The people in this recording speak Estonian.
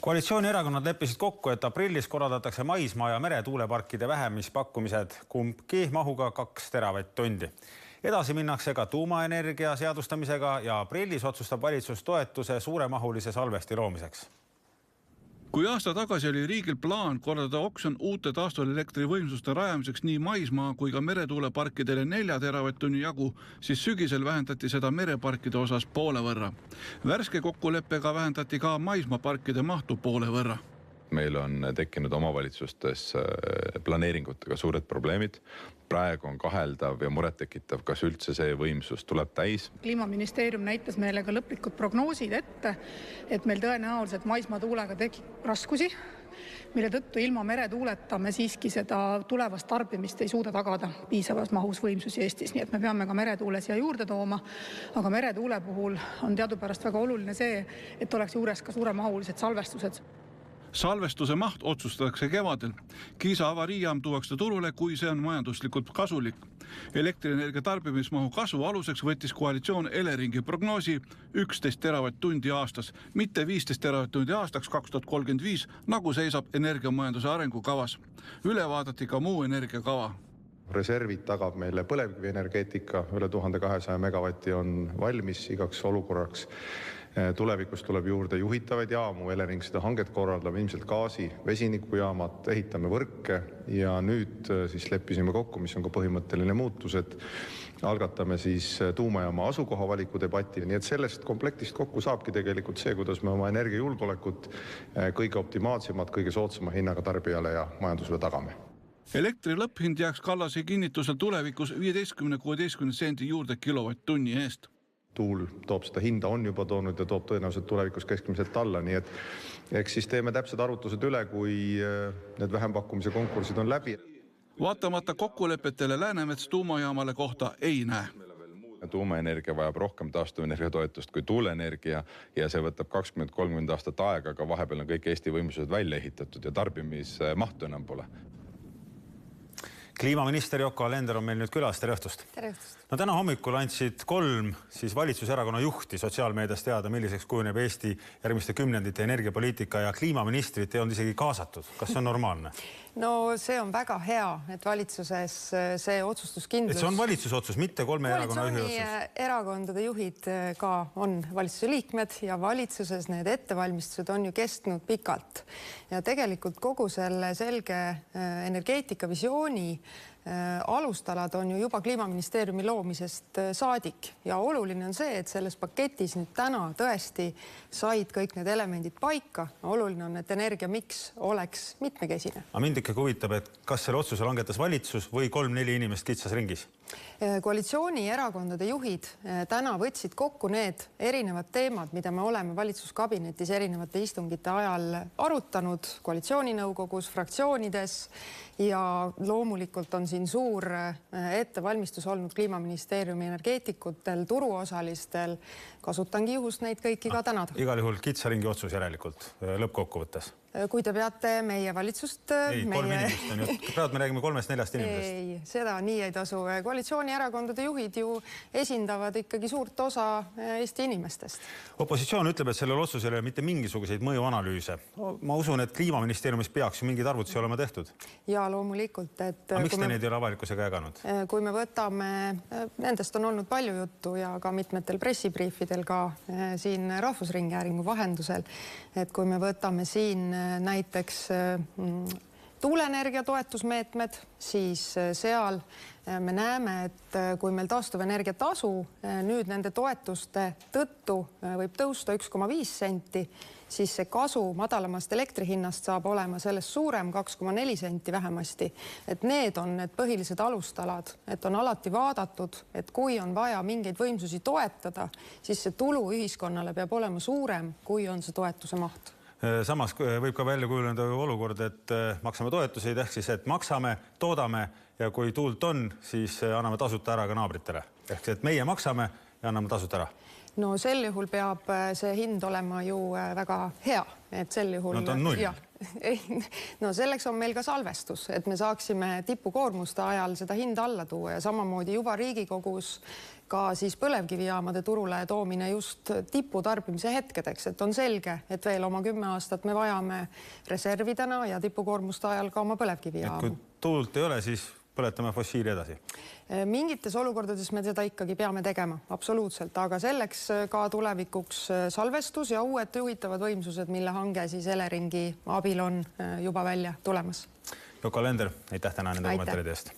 Koalitsioonierakonnad leppisid kokku, et aprillis korraldatakse maismaa- ja meretuuleparkide vähemispakkumised, kumbki mahuga 2 teravatt-tundi. Edasi minnakse ka tuumaenergia seadustamisega ja aprillis otsustab valitsus toetuse suuremahulise salvesti loomiseks. Kui aasta tagasi oli riigil plaan korraldada oksjon uute taastuvelektri võimsuste rajamiseks nii maismaa kui ka meretuuleparkidele 4 teravatt-tunni jagu, siis sügisel vähendati seda mereparkide osas poole võrra. Värske kokkuleppega vähendati ka maismaaparkide mahtu poole võrra. Meil on tekkinud omavalitsustes planeeringutega suured probleemid. Praegu on kaheldav ja murettekitav, kas üldse see võimsus tuleb täis. Kliimaministeerium näitas meile ka lõplikud prognoosid ette, et meil tõenäoliselt maismaatuulega tekib raskusi, mille tõttu ilma meretuuleta me siiski seda tulevast tarbimist ei suuda tagada piisavas mahus võimsusi Eestis. Nii et me peame ka meretuule siia juurde tooma, aga meretuule puhul on teadupärast väga oluline see, et oleks juures ka suuremahulised salvestused. Salvestuse maht otsustatakse kevadel. Kiisa avariijaam tuuakse turule, kui see on majanduslikult kasulik. Elektrienergia tarbimismahu kasvu aluseks võttis koalitsioon Eleringi prognoosi 11 teravatt-tundi aastas, mitte 15 teravatt-tundi aastaks 2035, nagu seisab energiamajanduse arengukavas. Üle vaadati ka muu energiakava. Reservid tagab meile põlevkivienergeetika, üle 1200 megavatti on valmis igaks olukorraks. Tulevikus tuleb juurde juhitavaid jaamu, Elering seda hanget korraldab, ilmselt gaasi, vesinikujaamad, ehitame võrke ja nüüd siis leppisime kokku, mis on ka põhimõtteline muutus, et algatame siis tuumajaama asukoha valiku debatti. Nii et sellest komplektist kokku saabki tegelikult see, kuidas me oma energiajulgeolekut kõige optimaalsemad, kõige soodsama hinnaga tarbijale ja majandusele tagame. Elektri lõpphind jääks Kallase kinnitusel tulevikus 15–16 sendi juurde kilovatt-tunni eest. Tuul toob seda hinda, on juba toonud ja toob tõenäoliselt tulevikus keskmiselt alla. Nii et eks siis teeme täpsed arvutused üle, kui need vähempakkumise konkursid on läbi. Vaatamata kokkulepetele Läänemets tuumajaamale kohta ei näe. Tuumaenergia vajab rohkem taastuvenergia toetust kui tuuleenergia ja see võtab 20–30 aastat aega, aga vahepeal on kõik Eesti võimsused välja ehitatud ja tarbimismahtu enam pole. Kliimaminister Yoko Alender on meil nüüd külas. Tere õhtust. Tere õhtust. No täna hommikul andsid 3 siis valitsuserakonna juhti sotsiaalmeedias teada, milliseks kujuneb Eesti järgmiste kümnendite energiapoliitika ja kliimaministrit ei olnud isegi kaasatud. Kas see on normaalne? No see on väga hea, et valitsuses see otsustuskindlus... Et see on valitsuse otsus, mitte 3 erakonna juhi otsus. Erakondade juhid ka on valitsuse liikmed ja valitsuses need ettevalmistused on ju kestnud pikalt. Ja tegelikult kogu selle selge energeetikavisiooni alustalad on ju juba Kliimaministeeriumi loomisest saadik ja oluline on see, et selles paketis nüüd täna tõesti said kõik need elemendid paika. Oluline on, et energia miks oleks mitmekesine. Aga mind ikka huvitab, et kas selle otsuse langetas valitsus või 3-4 inimest kitsas ringis? Koalitsiooni erakondade juhid täna võtsid kokku need erinevad teemad, mida me oleme valitsuskabinetis erinevate istungite ajal arutanud koalitsiooninõukogus, fraktsioonides ja loomulikult on siin suur ettevalmistus olnud Kliimaministeeriumi energeetikutel, turuosalistel. Kasutangi juhust neid kõiki ka tänada. Igal juhul kitsaringi otsus järelikult lõppkokkuvõttes. Kui te peate meie valitsust... Ei, 3 inimest on ju. Praegu me räägime 3-4 inimest. Ei, seda nii ei tasu. Koalitsioonierakondade juhid ju esindavad ikkagi suurt osa Eesti inimestest. Opositsioon ütleb, et sellel otsusel ei ole mitte mingisuguseid mõjuanalüüse. Ma usun, et Kliimaministeeriumis peaks ju mingid arvutusi olema tehtud. Ja loomulikult, et... Aga miks te neid ei ole avalikkusega jaganud? Kui me võtame, nendest on olnud palju juttu ja ka mitmetel pressibriifidel ka siin Rahvusringhäälingu vahendusel, et kui me võtame siin näiteks tuuleenergia toetusmeetmed, siis seal me näeme, et kui meil taastuvenergia tasu nüüd nende toetuste tõttu võib tõusta 1,5 senti, siis see kasu madalamast elektrihinnast saab olema sellest suurem 2,4 senti vähemasti. Et need on need põhilised alustalad, et on alati vaadatud, et kui on vaja mingeid võimsusi toetada, siis see tulu ühiskonnale peab olema suurem, kui on see toetuse maht. Samas võib ka välja kujuneda olukord, et maksame toetusi, ehk siis, et maksame, toodame ja kui tuult on, siis anname tasuta ära ka naabritele. Ehk et meie maksame ja anname tasuta ära. no sel juhul peab see hind olema ju väga hea, et sel juhul... No ta on 0. No selleks on meil ka salvestus, et me saaksime tipukoormuste ajal seda hinda alla tuua ja samamoodi juba Riigikogus ka siis põlevkivijaamade turule toomine just tiputarbimise hetkedeks, et on selge, et veel oma 10 aastat me vajame reservidena ja tipukoormuste ajal ka oma põlevkivijaamu. Kui tuult ei ole, siis põletame fossiili edasi. Mingites olukordades me seda ikkagi peame tegema, absoluutselt, aga selleks ka tulevikuks salvestus ja uued juhitavad võimsused, mille hange siis Eleringi abil on juba välja tulemas. Yoko Alender, aitäh täna nende kommentaride eest.